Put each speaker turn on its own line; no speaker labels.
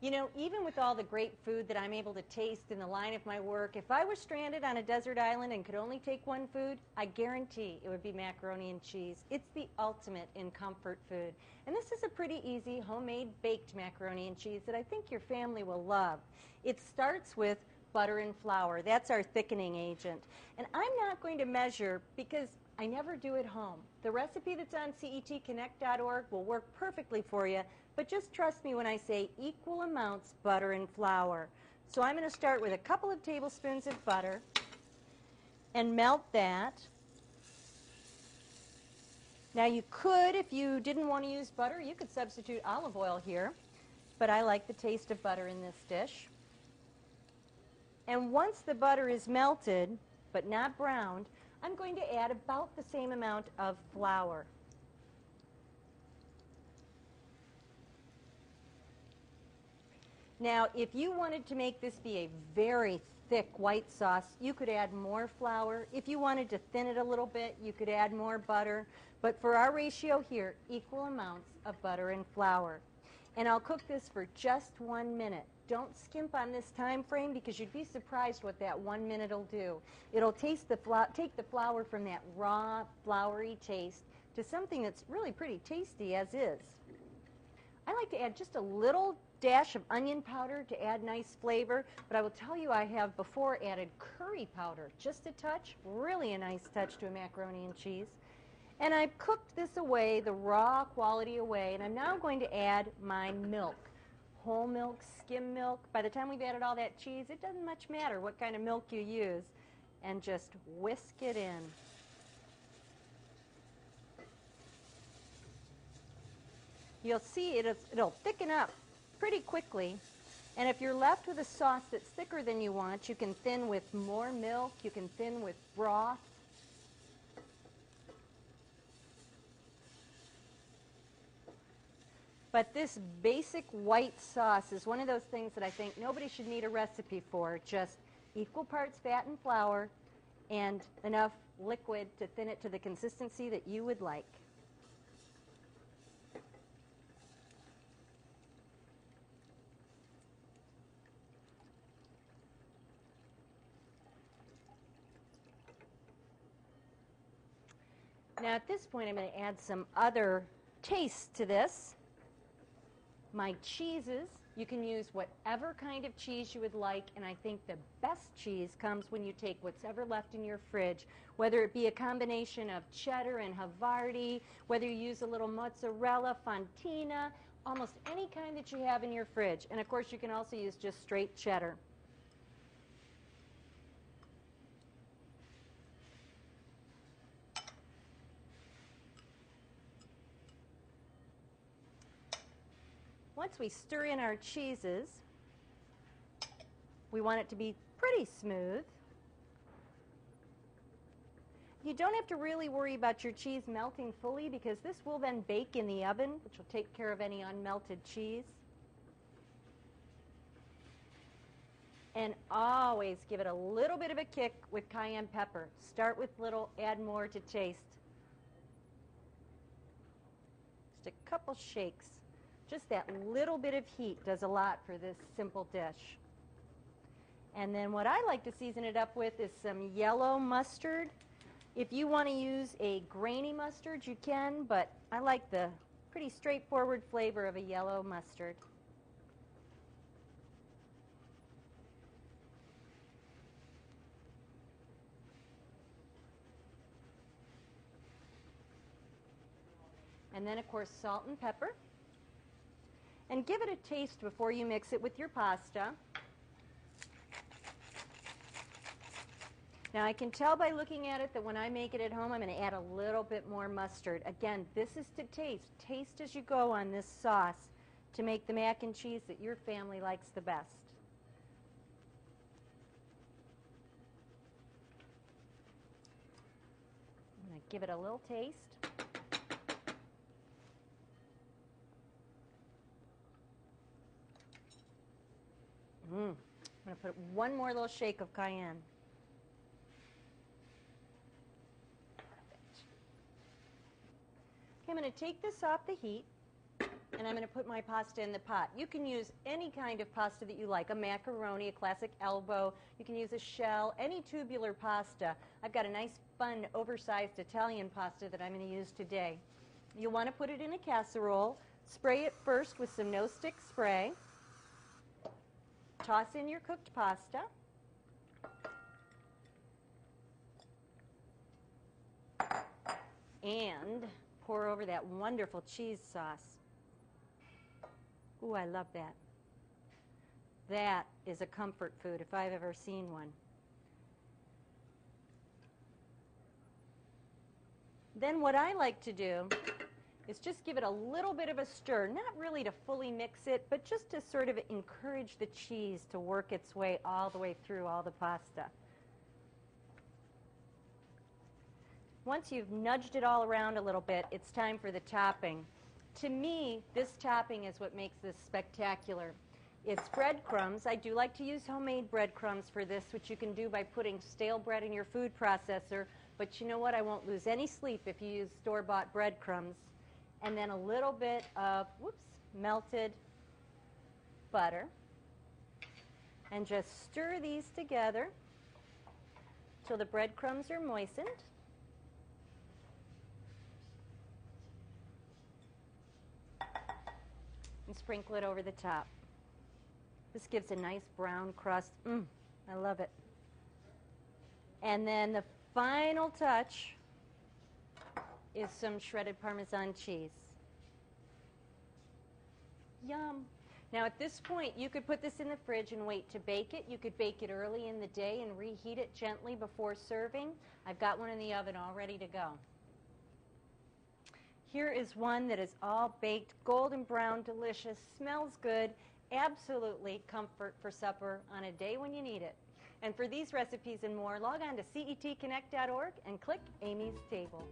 You know, even with all the great food that I'm able to taste in the line of my work, if I were stranded on a desert island and could only take one food, I guarantee it would be macaroni and cheese. It's the ultimate in comfort food. And this is a pretty easy homemade baked macaroni and cheese that I think your family will love. It starts with butter and flour. That's our thickening agent. And I'm not going to measure because I never do at home. The recipe that's on cetconnect.org will work perfectly for you, but just trust me when I say equal amounts butter and flour. So I'm going to start with a couple of tablespoons of butter and melt that. Now you could, if you didn't want to use butter, you could substitute olive oil here, but I like the taste of butter in this dish. And once the butter is melted, but not browned, I'm going to add about the same amount of flour. Now, if you wanted to make this be a very thick white sauce, you could add more flour. If you wanted to thin it a little bit, you could add more butter. But for our ratio here, equal amounts of butter and flour. And I'll cook this for just 1 minute. Don't skimp on this time frame because you'd be surprised what that 1 minute will do. It'll take the flour from that raw, floury taste to something that's really pretty tasty as is. I like to add just a little dash of onion powder to add nice flavor, but I will tell you I have before added curry powder, just a touch, really a nice touch to a macaroni and cheese. And I've cooked this away, the raw quality away, and I'm now going to add my milk. Whole milk, skim milk. By the time we've added all that cheese, it doesn't much matter what kind of milk you use. And just whisk it in. You'll see it'll thicken up pretty quickly. And if you're left with a sauce that's thicker than you want, you can thin with more milk, you can thin with broth. But this basic white sauce is one of those things that I think nobody should need a recipe for. Just equal parts fat and flour and enough liquid to thin it to the consistency that you would like. Now at this point I'm going to add some other taste to this. My cheeses, you can use whatever kind of cheese you would like, and I think the best cheese comes when you take what's ever left in your fridge, whether it be a combination of cheddar and Havarti, whether you use a little mozzarella, fontina, almost any kind that you have in your fridge. And of course you can also use just straight cheddar. Once we stir in our cheeses, we want it to be pretty smooth. You don't have to really worry about your cheese melting fully because this will then bake in the oven, which will take care of any unmelted cheese. And always give it a little bit of a kick with cayenne pepper. Start with little, add more to taste. Just a couple shakes. Just that little bit of heat does a lot for this simple dish. And then what I like to season it up with is some yellow mustard. If you want to use a grainy mustard, you can, but I like the pretty straightforward flavor of a yellow mustard. And then, of course, salt and pepper. And give it a taste before you mix it with your pasta. Now I can tell by looking at it that when I make it at home I'm going to add a little bit more mustard. Again, this is to taste. Taste as you go on this sauce to make the mac and cheese that your family likes the best. I'm going to give it a little taste. I'm going to put one more little shake of cayenne. Perfect. Okay, I'm going to take this off the heat, and and I'm going to put my pasta in the pot. You can use any kind of pasta that you like, a macaroni, a classic elbow. You can use a shell, any tubular pasta. I've got a nice, fun, oversized Italian pasta that I'm going to use today. You'll want to put it in a casserole. Spray it first with some no-stick spray. Toss in your cooked pasta. And pour over that wonderful cheese sauce. Ooh, I love that. That is a comfort food if I've ever seen one. Then what I like to do is just give it a little bit of a stir, not really to fully mix it, but just to sort of encourage the cheese to work its way all the way through all the pasta. Once you've nudged it all around a little bit, it's time for the topping. To me, this topping is what makes this spectacular. It's breadcrumbs. I do like to use homemade breadcrumbs for this, which you can do by putting stale bread in your food processor. But you know what? I won't lose any sleep if you use store-bought breadcrumbs. And then a little bit of, melted butter. And just stir these together till the breadcrumbs are moistened. And sprinkle it over the top. This gives a nice brown crust. I love it. And then the final touch is some shredded Parmesan cheese. Yum. Now at this point, you could put this in the fridge and wait to bake it. You could bake it early in the day and reheat it gently before serving. I've got one in the oven all ready to go. Here is one that is all baked, golden brown, delicious, smells good, absolutely comfort for supper on a day when you need it. And for these recipes and more, log on to cettconnect.org and click Amy's Table.